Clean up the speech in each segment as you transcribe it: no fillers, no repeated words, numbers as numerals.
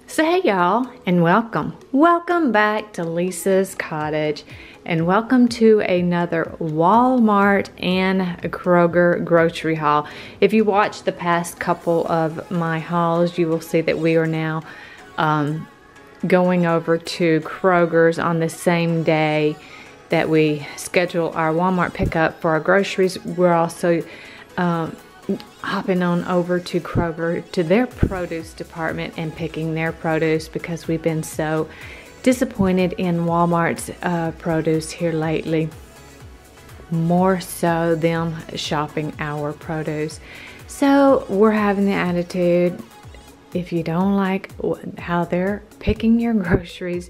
So hey y'all, and welcome back to Leesah's Cottage, and welcome to another Walmart and Kroger grocery haul. If you watched the past couple of my hauls, you will see that we are now going over to Kroger's on the same day that we schedule our Walmart pickup for our groceries. We're also hopping on over to Kroger to their produce department and picking their produce because we've been so disappointed in Walmart's produce here lately. More so them shopping our produce. So we're having the attitude, if you don't like how they're picking your groceries,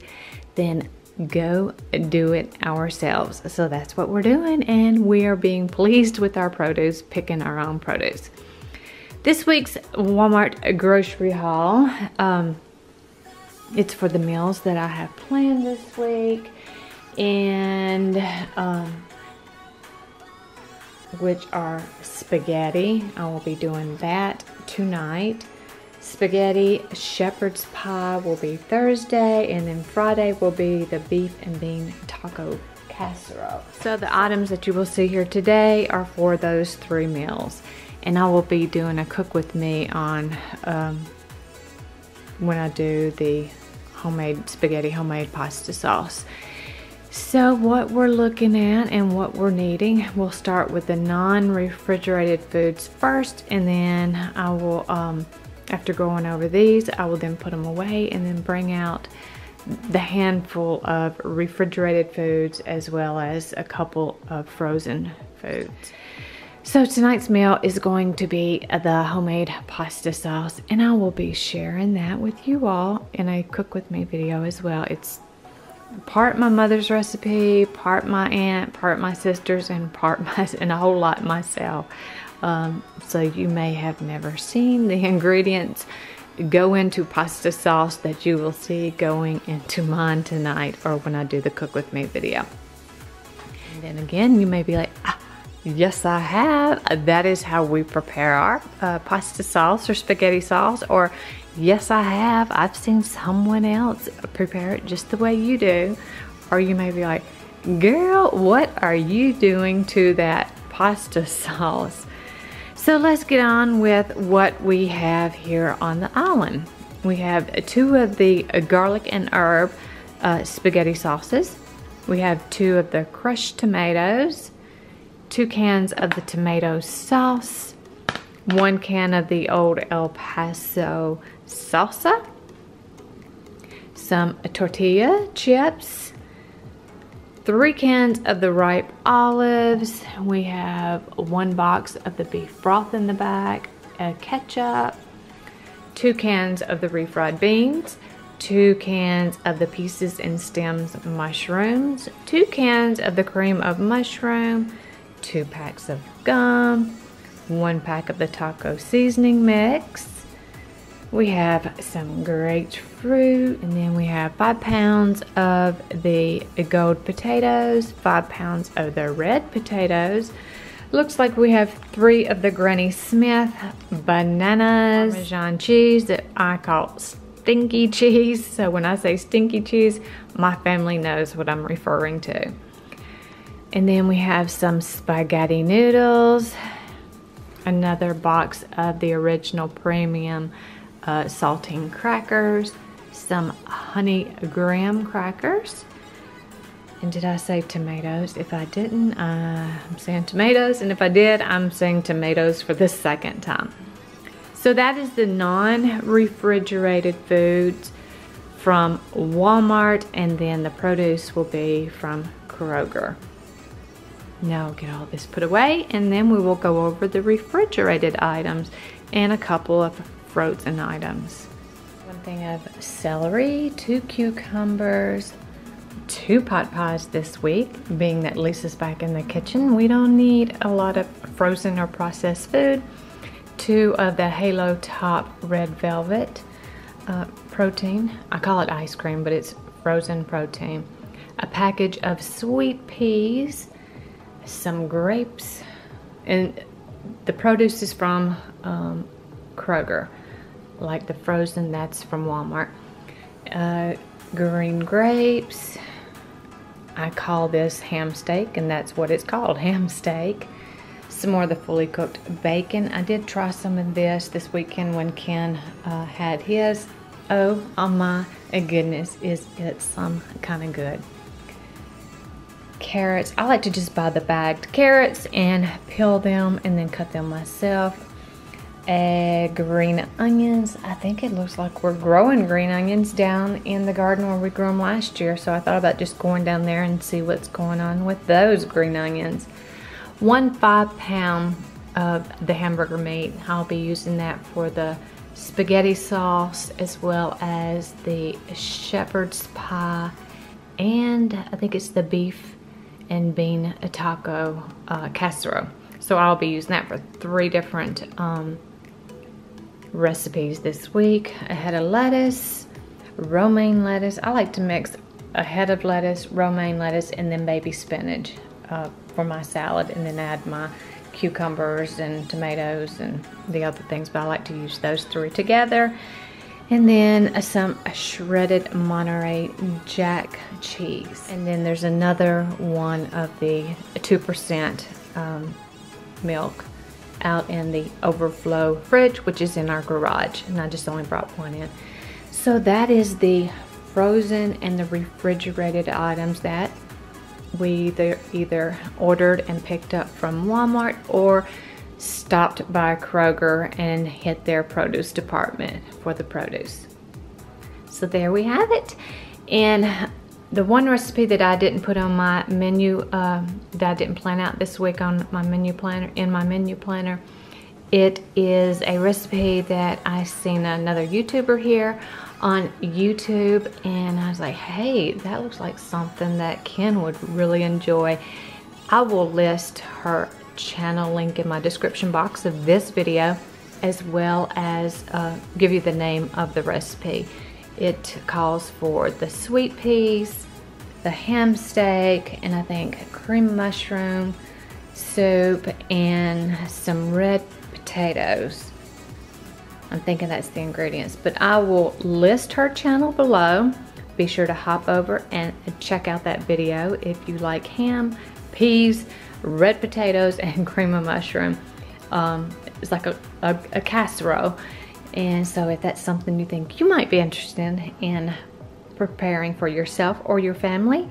then go do it ourselves. So that's what we're doing, and we are being pleased with our produce, picking our own produce. This week's Walmart grocery haul, it's for the meals that I have planned this week, and which are spaghetti. I will be doing that tonight. Spaghetti shepherd's pie will be Thursday, and then Friday will be the beef and bean taco casserole. So the items that you will see here today are for those 3 meals, and I will be doing a cook with me on when I do the homemade spaghetti, homemade pasta sauce. So what we're looking at and what we're needing, we'll start with the non-refrigerated foods first, and then I will after going over these, I will then put them away and then bring out the handful of refrigerated foods as well as a couple of frozen foods. So tonight's meal is going to be the homemade pasta sauce, and I will be sharing that with you all in a cook with me video as well. It's part my mother's recipe, part my aunt, part my sister's, and and a whole lot myself. So you may have never seen the ingredients go into pasta sauce that you will see going into mine tonight or when I do the cook with me video. And then again, you may be like, yes I have. That is how we prepare our pasta sauce or spaghetti sauce. Or yes I have. I've seen someone else prepare it just the way you do. Or you may be like, girl, what are you doing to that pasta sauce? So let's get on with what we have here on the island. We have 2 of the garlic and herb spaghetti sauces. We have 2 of the crushed tomatoes, 2 cans of the tomato sauce, 1 can of the old El Paso salsa, some tortilla chips, 3 cans of the ripe olives. We have 1 box of the beef broth in the back, ketchup, 2 cans of the refried beans, 2 cans of the pieces and stems mushrooms, 2 cans of the cream of mushroom, 2 packs of gum, 1 pack of the taco seasoning mix. We have some grapefruit, and then we have 5 pounds of the gold potatoes, 5 pounds of the red potatoes. Looks like we have 3 of the Granny Smith bananas, Parmesan cheese that I call stinky cheese. So when I say stinky cheese, my family knows what I'm referring to. And then we have some spaghetti noodles, another box of the original premium saltine crackers, some honey graham crackers, and did I say tomatoes? If I didn't, I'm saying tomatoes, and if I did, I'm saying tomatoes for the 2nd time. So that is the non-refrigerated foods from Walmart, and then the produce will be from Kroger. Now I'll get all this put away, and then we will go over the refrigerated items and a couple of frozen items. 1 thing of celery, 2 cucumbers, 2 pot pies this week. Being that Lisa's back in the kitchen, we don't need a lot of frozen or processed food. 2 of the Halo Top Red Velvet protein. I call it ice cream, but it's frozen protein. A package of sweet peas, some grapes, and the produce is from Kroger. Like the frozen, that's from Walmart. Green grapes. I call this ham steak, and that's what it's called, ham steak. Some more of the fully cooked bacon. I did try some of this weekend when Ken had his. Oh my goodness, is it some kind of good. Carrots. I like to just buy the bagged carrots and peel them and then cut them myself. Green onions. I think it looks like we're growing green onions down in the garden where we grew them last year, so I thought about just going down there and see what's going on with those green onions. 1 5-pound of the hamburger meat. I'll be using that for the spaghetti sauce as well as the shepherd's pie, and I think it's the beef and bean taco casserole. So I'll be using that for 3 different recipes this week. A head of lettuce, romaine lettuce. I like to mix a head of lettuce, romaine lettuce, and then baby spinach for my salad, and then add my cucumbers and tomatoes and the other things, but I like to use those 3 together. And then some shredded Monterey Jack cheese. And then there's another one of the 2% milk out in the overflow fridge, which is in our garage, and I just only brought 1 in. So that is the frozen and the refrigerated items that we either ordered and picked up from Walmart or stopped by Kroger and hit their produce department for the produce. So there we have it. And the one recipe that I didn't put on my menu, that I didn't plan out this week on my menu planner, it is a recipe that I seen another YouTuber here on YouTube, and I was like, hey, that looks like something that Ken would really enjoy. I will list her channel link in my description box of this video, as well as give you the name of the recipe. It calls for the sweet peas, the ham steak, and I think cream mushroom soup, and some red potatoes. I'm thinking that's the ingredients, but I will list her channel below. Be sure to hop over and check out that video if you like ham, peas, red potatoes, and cream of mushroom. It's like a casserole. And so if that's something you think you might be interested in preparing for yourself or your family,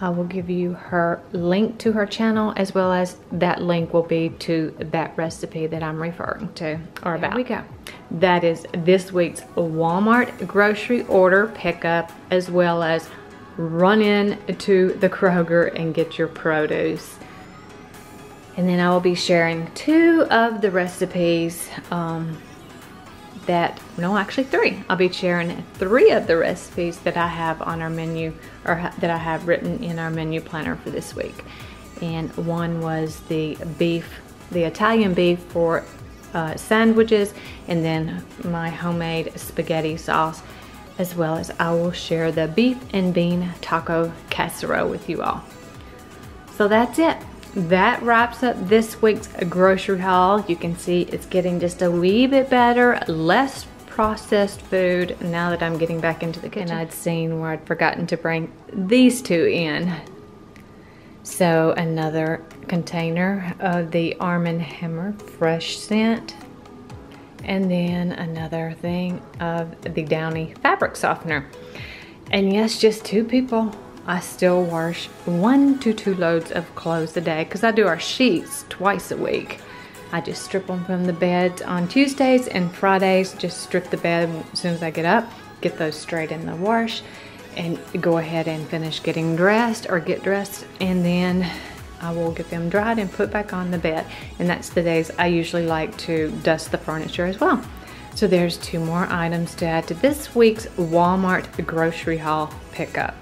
I will give you her link to her channel, as well as that link will be to that recipe that I'm referring to, or about. There we go. That is this week's Walmart grocery order pickup, as well as run in to the Kroger and get your produce. And then I will be sharing 2 of the recipes actually 3. I'll be sharing 3 of the recipes that I have on our menu, or that I have written in our menu planner for this week. And one was the Italian beef for sandwiches, and then my homemade spaghetti sauce, as well as I will share the beef and bean taco casserole with you all. So that's it. That wraps up this week's grocery haul. You can see it's getting just a wee bit better, less processed food now that I'm getting back into the kitchen. And I'd seen where I'd forgotten to bring these 2 in. So another container of the Arm & Hammer fresh scent, and then another thing of the Downy fabric softener. And yes, just 2 people. I still wash 1 to 2 loads of clothes a day, because I do our sheets twice a week. I just strip them from the bed on Tuesdays, and Fridays just strip the bed as soon as I get up, get those straight in the wash, and go ahead and finish getting dressed or get dressed, and then I will get them dried and put back on the bed. And that's the days I usually like to dust the furniture as well. So there's 2 more items to add to this week's Walmart grocery haul pickup.